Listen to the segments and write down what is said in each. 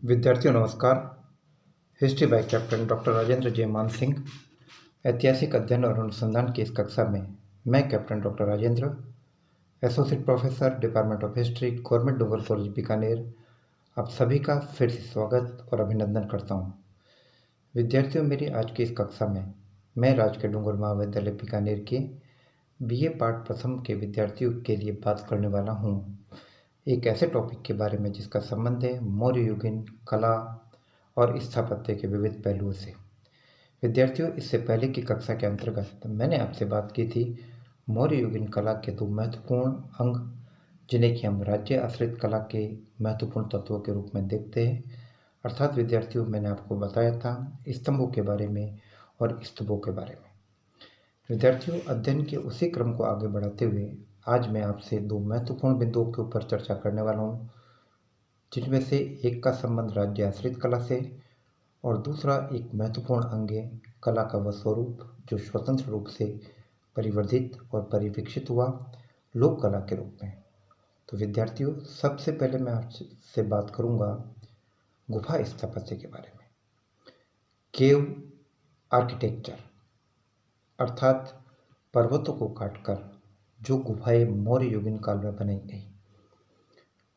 विद्यार्थियों नमस्कार। History by captain doctor Rajendra J Maan Singh. ऐतिहासिक अध्ययन और अनुसंधान की इस कक्षा में मैं captain doctor Rajendra, associate professor department of history, government Dungar college Bikaner, आप सभी का फिर से स्वागत और अभिनंदन करता हूं। विद्यार्थियों, मेरी आज की इस कक्षा में मैं राजकीय डूंगर महाविद्यालय बीकानेर के बीए पार्ट प्रथम के विद्यार्थियों के लिए बात करने वाला हूं, एक ऐसे टॉपिक के बारे में जिसका संबंध है मौर्य युगीन कला और स्थापत्य के विविध पहलुओं से। विद्यार्थियों, इससे पहले की कक्षा के अंतर्गत मैंने आपसे बात की थी मौर्य युगीन कला के दो महत्वपूर्ण अंग, जिन्हें कि हम राज्य आश्रित कला के महत्वपूर्ण तत्वों के रूप में देखते हैं। अर्थात विद्यार्थियों, मैंने आपको बताया था स्तंभों के बारे में और स्तूपों के बारे में। विद्यार्थियों, अध्ययन के उसी क्रम को आगे बढ़ाते हुए आज मैं आपसे दो महत्वपूर्ण बिंदुओं के ऊपर चर्चा करने वाला हूँ, जिनमें से एक का संबंध राज्य आश्रित कला से और दूसरा एक महत्वपूर्ण अंग है कला का वह स्वरूप जो स्वतंत्र रूप से परिवर्धित और परिविकसित हुआ लोक कला के रूप में। तो विद्यार्थियों, सबसे पहले मैं आपसे बात करूंगा गुफा स्थापत्य के बारे में। केव आर्किटेक्चर, अर्थात पर्वतों को काटकर जो गुफाएं मौर्य युगीन काल में बनाई गई,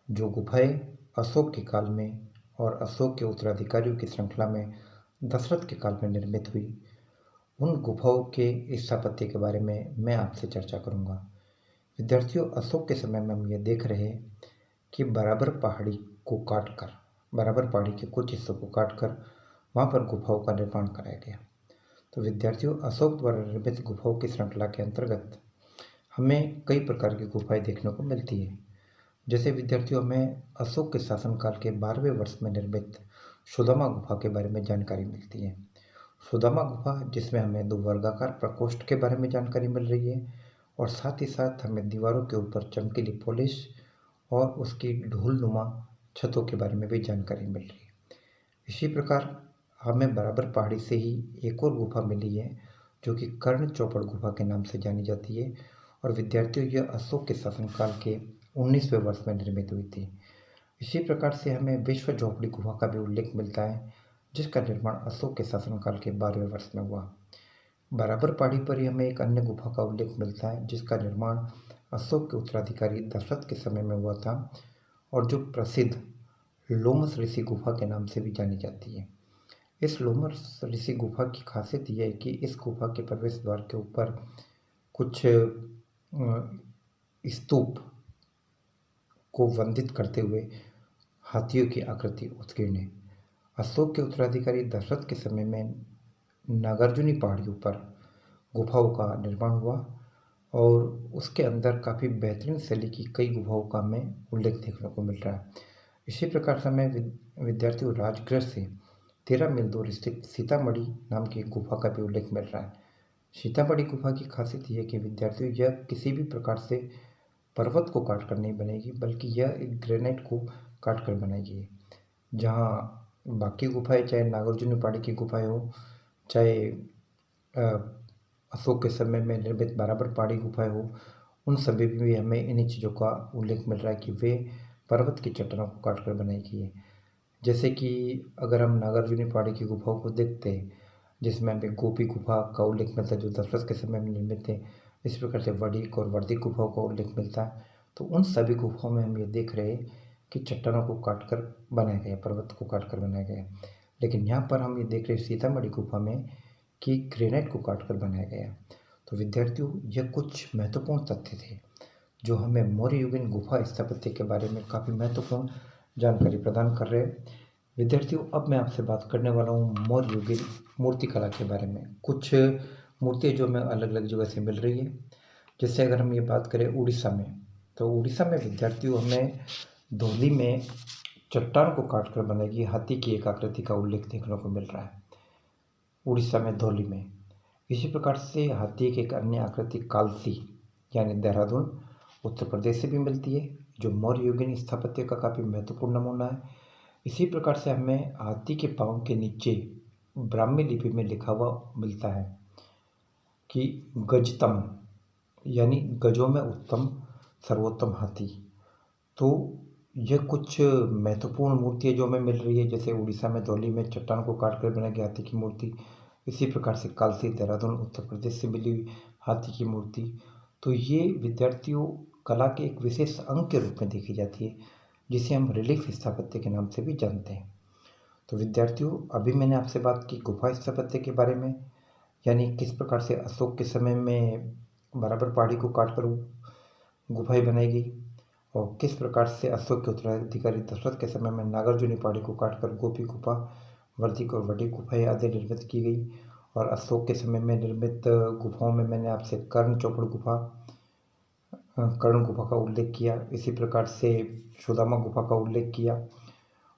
जो गुफाएं अशोक के काल में और अशोक के उत्तराधिकारियों की श्रृंखला में दशरथ के काल में निर्मित हुई, उन गुफाओं के स्थापत्य के बारे में मैं आपसे चर्चा करूंगा। विद्यार्थियों, अशोक के समय में हम ये देख रहे हैं कि बराबर पहाड़ी के कुछ हिस्सों को काटकर वहाँ पर गुफाओं का निर्माण कराया गया। तो विद्यार्थियों, अशोक द्वारा निर्मित गुफाओं की श्रृंखला के अंतर्गत हमें कई प्रकार की गुफाएं देखने को मिलती है। जैसे विद्यार्थियों, हमें अशोक के शासनकाल के 12वें वर्ष में निर्मित सुदामा गुफा के बारे में जानकारी मिलती है। सुदामा गुफा, जिसमें हमें दो वर्गाकार प्रकोष्ठ के बारे में जानकारी मिल रही है और साथ ही साथ हमें दीवारों के ऊपर चमकीली पॉलिश और उसकी ढोलनुमा छतों के बारे में भी जानकारी मिल रही है। इसी प्रकार हमें बराबर पहाड़ी से ही एक और गुफा मिली है जो कि कर्ण चौपड़ गुफा के नाम से जानी जाती है। और विद्यार्थियों, यह अशोक के शासनकाल के 19वें वर्ष में निर्मित हुई थी। इसी प्रकार से हमें विश्व झोपड़ी गुफा का भी उल्लेख मिलता है, जिसका निर्माण अशोक के शासनकाल के 12वें वर्ष में हुआ। बराबर पहाड़ी पर ही हमें एक अन्य गुफा का उल्लेख मिलता है, जिसका निर्माण अशोक के उत्तराधिकारी दशरथ के समय में हुआ था और जो प्रसिद्ध लोमस ऋषि गुफा के नाम से भी जानी जाती है। इस लोमस ऋषि गुफा की खासियत यह है कि इस गुफा के प्रवेश द्वार के ऊपर कुछ स्तूप को वंदित करते हुए हाथियों की आकृति उत्कीर्ण है। अशोक के उत्तराधिकारी दशरथ के समय में नागार्जुनी पहाड़ियों पर गुफाओं का निर्माण हुआ और उसके अंदर काफ़ी बेहतरीन शैली की कई गुफाओं का हमें उल्लेख देखने को मिल रहा है। इसी प्रकार से हमें विद्यार्थियों राजगृह से 13 मील दूर स्थित सीतामढ़ी नाम की एक गुफा का भी उल्लेख मिल रहा है। सीतामढ़ी गुफा की खासियत यह है कि विद्यार्थियों, यह किसी भी प्रकार से पर्वत को काट कर नहीं बनेगी, बल्कि यह एक ग्रेनाइट को काट कर बनाई है। जहाँ बाकी गुफाएं, चाहे नागार्जुनी पहाड़ी की गुफाएं हो, चाहे अशोक के समय में निर्मित बराबर पहाड़ी गुफाएं हो, उन सभी में हमें इन्हीं चीज़ों का उल्लेख मिल रहा है कि वे पर्वत की चट्टानों को काट कर बनाई गई है। जैसे कि अगर हम नागार्जुनी पहाड़ी की गुफाओं को देखते हैं, जिसमें हमें गोपी गुफा का उल्लेख मिलता है जो दशरथ के समय में निर्मित है। इस प्रकार से वडिक और वर्दिक गुफाओं का उल्लेख मिलता है। तो उन सभी गुफाओं में हम ये देख रहे हैं कि चट्टानों को काटकर बनाया गया, पर्वत को काटकर बनाया गया। लेकिन यहाँ पर हम ये देख रहे हैं सीतामढ़ी गुफा में कि ग्रेनाइट को काटकर बनाया गया। तो विद्यार्थियों, यह कुछ महत्वपूर्ण तथ्य थे जो हमें मौर्य युगीन गुफा स्थापत्य के बारे में काफ़ी महत्वपूर्ण जानकारी प्रदान कर रहे हैं। विद्यार्थियों, अब मैं आपसे बात करने वाला हूँ मौर्य युगीन मूर्तिकला के बारे में। कुछ मूर्तियाँ जो हमें अलग अलग जगह से मिल रही है। जैसे अगर हम ये बात करें उड़ीसा में, तो उड़ीसा में विद्यार्थियों हमें धौली में चट्टान को काटकर बनाई गई हाथी की एक आकृति का उल्लेख देखने को मिल रहा है, उड़ीसा में धौली में। इसी प्रकार से हाथी की एक अन्य आकृति कालसी यानी देहरादून उत्तर प्रदेश से भी मिलती है, जो मौर्य युगीन स्थापत्य का काफ़ी महत्वपूर्ण नमूना है। इसी प्रकार से हमें हाथी के पाँव के नीचे ब्राह्मी लिपि में लिखा हुआ मिलता है कि गजतम, यानी गजों में उत्तम सर्वोत्तम हाथी। तो ये कुछ महत्वपूर्ण मूर्तियाँ जो हमें मिल रही है, जैसे उड़ीसा में धौली में चट्टान को काट कर बनाई गई हाथी की मूर्ति, इसी प्रकार से कालसी देहरादून उत्तर प्रदेश से मिली हुई हाथी की मूर्ति। तो ये विद्यार्थियों कला के एक विशेष अंग के रूप में देखी जाती है, जिसे हम रिलीफ स्थापत्य के नाम से भी जानते हैं। तो विद्यार्थियों, अभी मैंने आपसे बात की गुफा स्थापत्य के बारे में, यानी किस प्रकार से अशोक के समय में बराबर पहाड़ी को काट कर गुफाएं बनाई गई, और किस प्रकार से अशोक के उत्तराधिकारी दशरथ के समय में नागार्जुनी पहाड़ी को काटकर गोपी गुफा, वर्धिक और वडी गुफाएं आदि निर्मित की गई। और अशोक के समय में निर्मित गुफाओं में मैंने आपसे कर्ण गुफा का उल्लेख किया, इसी प्रकार से सुदामा गुफा का उल्लेख किया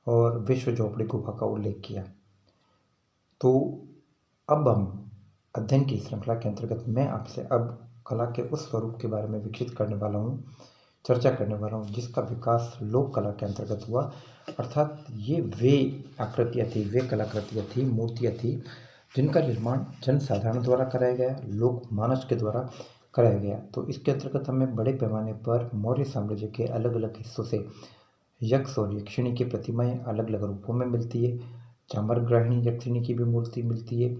और विश्व झोपड़ी गुफा का उल्लेख किया। तो अब हम अध्ययन की श्रृंखला के अंतर्गत मैं आपसे अब कला के उस स्वरूप के बारे में विकसित करने वाला हूँ, चर्चा करने वाला हूँ, जिसका विकास लोक कला के अंतर्गत हुआ। अर्थात ये वे आकृतियाँ थी, वे कलाकृतियाँ थी, मूर्तियाँ थी, जिनका निर्माण जन साधारण द्वारा कराया गया, लोक मानस के द्वारा कराया गया। तो इसके अंतर्गत हमें बड़े पैमाने पर मौर्य साम्राज्य के अलग अलग हिस्सों से यक्ष और यक्षिणी की प्रतिमाएं अलग अलग रूपों में मिलती है। चामरग्राहिणी यक्षिणी की भी मूर्ति मिलती है,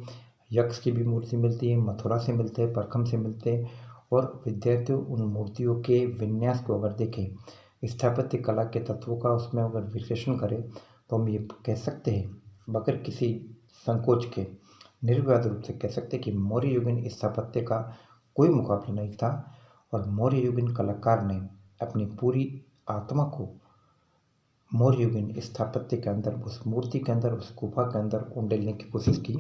यक्ष की भी मूर्ति मिलती है, मथुरा से मिलते हैं, परखम से मिलते हैं। और विद्यार्थियों, उन मूर्तियों के विन्यास को अगर देखें, स्थापत्य कला के तत्वों का उसमें अगर विश्लेषण करें, तो हम ये कह सकते हैं, बगैर किसी संकोच के निर्विवाद रूप से कह सकते हैं कि मौर्य युगीन स्थापत्य का कोई मुकाबला नहीं था। और मौर्य युगीन कलाकार ने अपनी पूरी आत्मा को मौर्य युगीन स्थापत्य के अंदर, उस मूर्ति के अंदर, उस गुफा के अंदर उंडेलने की कोशिश की।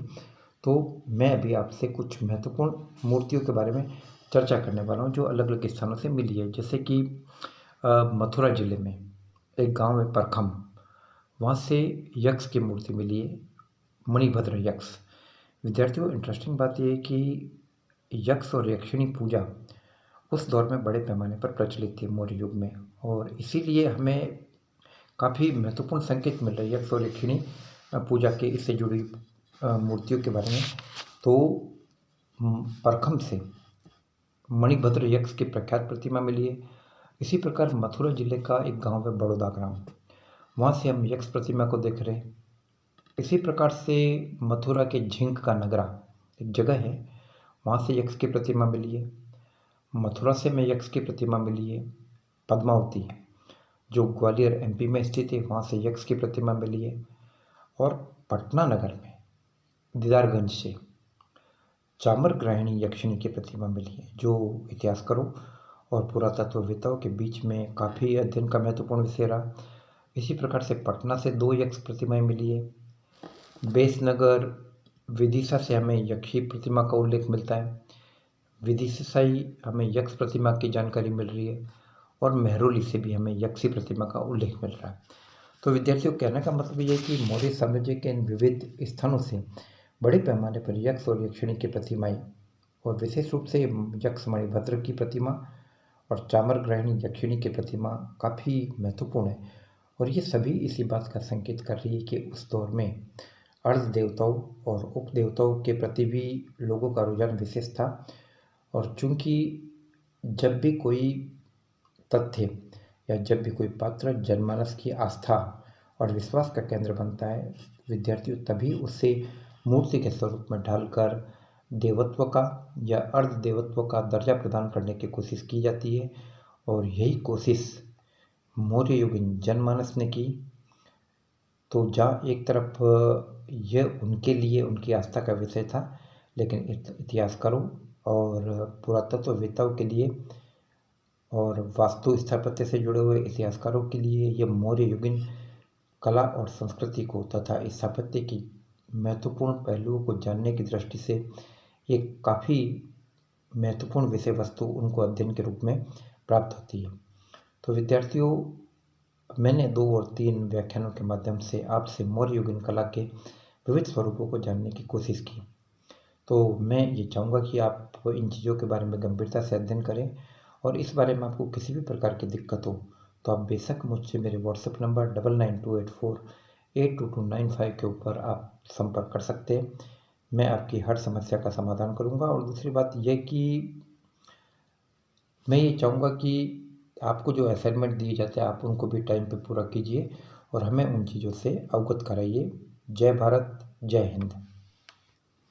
तो मैं अभी आपसे कुछ महत्वपूर्ण मूर्तियों के बारे में चर्चा करने वाला हूँ, जो अलग अलग स्थानों से मिली है। जैसे कि मथुरा जिले में एक गांव है परखम, वहाँ से यक्ष की मूर्ति मिली है, मणिभद्र यक्ष। विद्यार्थियों, इंटरेस्टिंग बात यह है कि यक्ष और यक्षिणी पूजा उस दौर में बड़े पैमाने पर प्रचलित थी मौर्य युग में, और इसीलिए हमें काफ़ी महत्वपूर्ण संकेत मिल रहे हैं यक्ष और यक्षिणी पूजा के, इससे जुड़ी मूर्तियों के बारे में। तो परखम से मणिभद्र यक्ष की प्रख्यात प्रतिमा मिली है। इसी प्रकार मथुरा जिले का एक गांव है बड़ौदा ग्राम, वहाँ से हम यक्ष प्रतिमा को देख रहे हैं। इसी प्रकार से मथुरा के झिंक का नगरा एक जगह है, वहाँ से यक्ष की प्रतिमा मिली है। मथुरा से में यक्ष की प्रतिमा मिली है। पद्मावती, जो ग्वालियर एमपी में स्थित है, वहाँ से यक्ष की प्रतिमा मिली है। और पटना नगर में दीदारगंज से चामरग्राहिणी यक्षिणी की प्रतिमा मिली है, जो इतिहासकारों और पुरातत्ववेत्ताओं के बीच में काफ़ी अध्ययन का महत्वपूर्ण विषय रहा। इसी प्रकार से पटना से 2 यक्ष प्रतिमाएं मिली है। बेसनगर विदिशा से हमें यक्षी प्रतिमा का उल्लेख मिलता है, विदिशा से ही हमें यक्ष प्रतिमा की जानकारी मिल रही है, और मेहरौली से भी हमें यक्षी प्रतिमा का उल्लेख मिल रहा है। तो विद्यार्थियों, कहने का मतलब ये है कि मौर्य साम्राज्य के इन विविध स्थानों से बड़े पैमाने पर यक्ष और यक्षिणी की प्रतिमाएं, और विशेष रूप से यक्ष मणिभद्र की प्रतिमा और चामरग्राहिणी यक्षिणी की प्रतिमा काफ़ी महत्वपूर्ण है। और ये सभी इसी बात का संकेत कर रही है कि उस दौर में अर्ध देवताओं और उपदेवताओं के प्रति भी लोगों का रुझान विशेष था। और चूंकि जब भी कोई तथ्य या जब भी कोई पात्र जनमानस की आस्था और विश्वास का केंद्र बनता है, विद्यार्थियों, तभी उससे मूर्ति के स्वरूप में ढालकर देवत्व का या अर्ध देवत्व का दर्जा प्रदान करने की कोशिश की जाती है। और यही कोशिश मौर्य युगीन जनमानस ने की। तो जहाँ एक तरफ यह उनके लिए उनकी आस्था का विषय था, लेकिन इतिहासकारों और पुरातत्ववेत्ताओं के लिए और वास्तु स्थापत्य से जुड़े हुए इतिहासकारों के लिए यह मौर्य युगीन कला और संस्कृति को तथा स्थापत्य की महत्वपूर्ण पहलुओं को जानने की दृष्टि से एक काफ़ी महत्वपूर्ण विषय वस्तु उनको अध्ययन के रूप में प्राप्त होती है। तो विद्यार्थियों, मैंने 2 और 3 व्याख्यानों के माध्यम से आपसे मौर्य युगीन कला के विविध स्वरूपों को जानने की कोशिश की। तो मैं ये चाहूँगा कि आप इन चीज़ों के बारे में गंभीरता से अध्ययन करें, और इस बारे में आपको किसी भी प्रकार की दिक्कत हो तो आप बेशक मुझसे मेरे व्हाट्सएप नंबर 9928482295 के ऊपर आप संपर्क कर सकते हैं। मैं आपकी हर समस्या का समाधान करूंगा। और दूसरी बात यह कि मैं ये चाहूँगा कि आपको जो असाइनमेंट दिए जाते हैं आप उनको भी टाइम पे पूरा कीजिए और हमें उन चीज़ों से अवगत कराइए। जय भारत, जय हिंद।